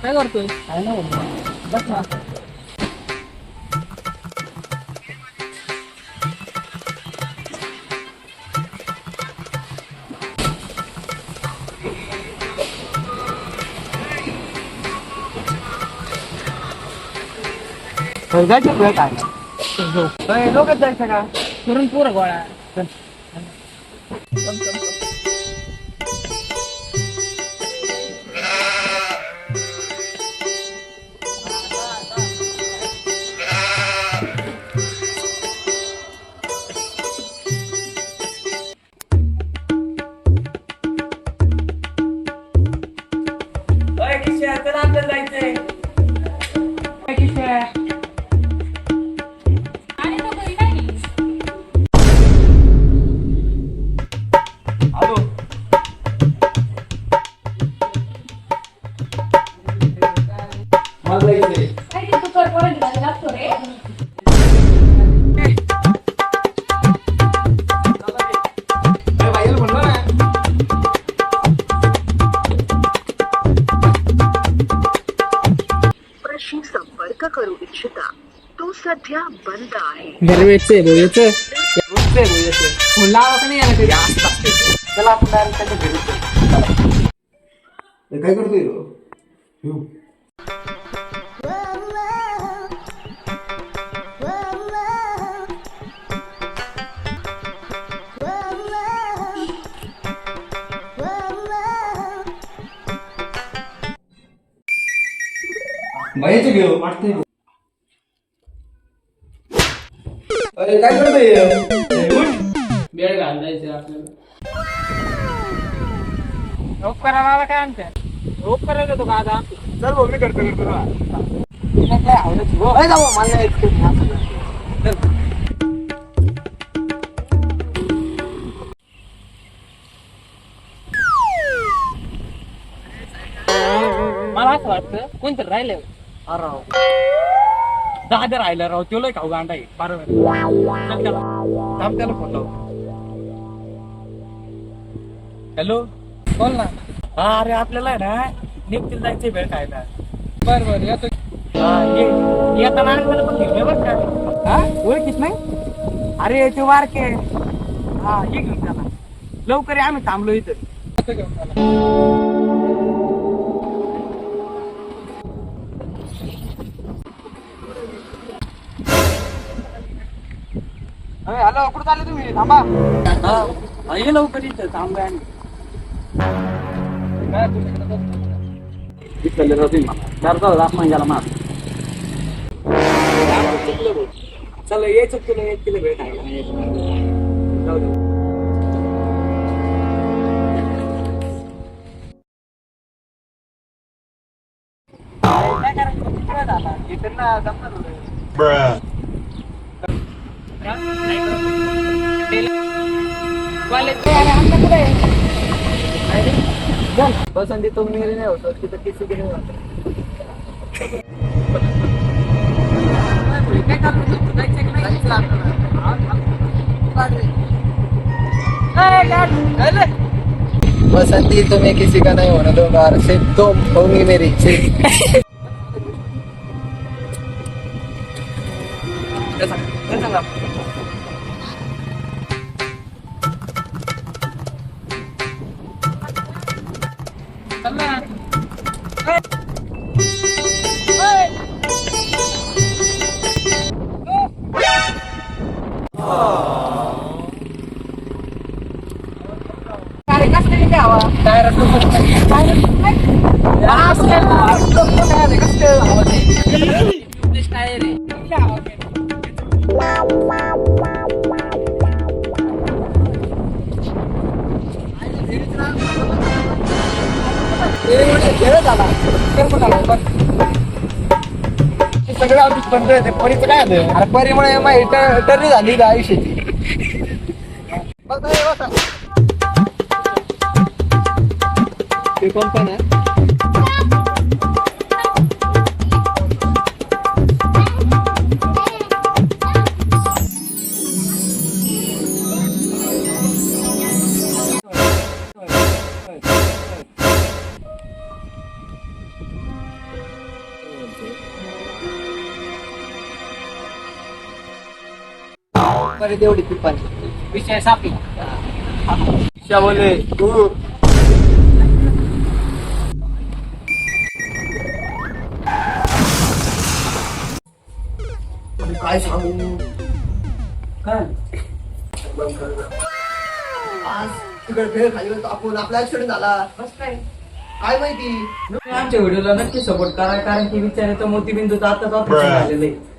काय करतोय? काय नाही बस ना. जायचं वेळ काय लोकच जायचं का करून पोरं गोळा. आपल्याला जायचंय संपर्क करू इच्छिता तो सध्या बंद आहे. गरवेचे बोलायचं लावा का नाही यायला कधी असतात चला आपण डायरेक्ट त्याच्या घरी जाऊ. काय करतोय ह्यो? बाहेरचं घेऊ वाटतंय. अरे काय करतोय बेड घालायचं आपल्याला. रोप करायला आला काय आमच्या? रोप करायला तो का आता? चल भाऊ मी करतो काय आवडत जाऊ मला नाही चल. मला असं वाटतं कोणतरी राहिलंय. दादा राहिला राव, तो लय खाऊ गांडा आहे. बरोबर. चल त्याला. थांब त्याला फोन लाव. हॅलो, बोल ना. हा अरे आपल्याला आहे ना निघतील जायचे भेळ खायला. बर बर येतो. येताना मला पण घेऊन ये बरं का. हा ओळखीच नाही. अरे ते वारके. हा ये घेऊन त्याला लवकर ये, आम्ही थांबलो इथं. घेऊन त्याला. हॅलो कुठं चालले तुम्ही थांबा. हा ये लवकर इथं थांबूया आम्ही. चल यायचं तुला 1 किलो भेट आहे जाऊ दे. काय करायचं किती झाला त्यांना जमणार होतं. पसंती तो मेरे नहीं होता उसकी तो किसी के नहीं होता. बसंती तुम्हें किसी का नहीं होने दूंगा, सिर्फ तुम होंगी मेरी. सगळं आमचं बंद आहे. परीचं काय आलं? अरे परीमुळे माझी टर्नी झाली आयुष्याची. ते कोण पण आहे. परत एवढी पिपाणी विषय सापला. ईशा बोले तू काय सांगू काय आज तिकडे भेळ खाली होतो आपण आपला ऍक्सिडेंट झाला काय माहिती तुम्ही आमच्या व्हिडिओला नक्की सपोर्ट करा, कारण की विचार येतो मोतीबिंदूचा आता झालेलं आहे.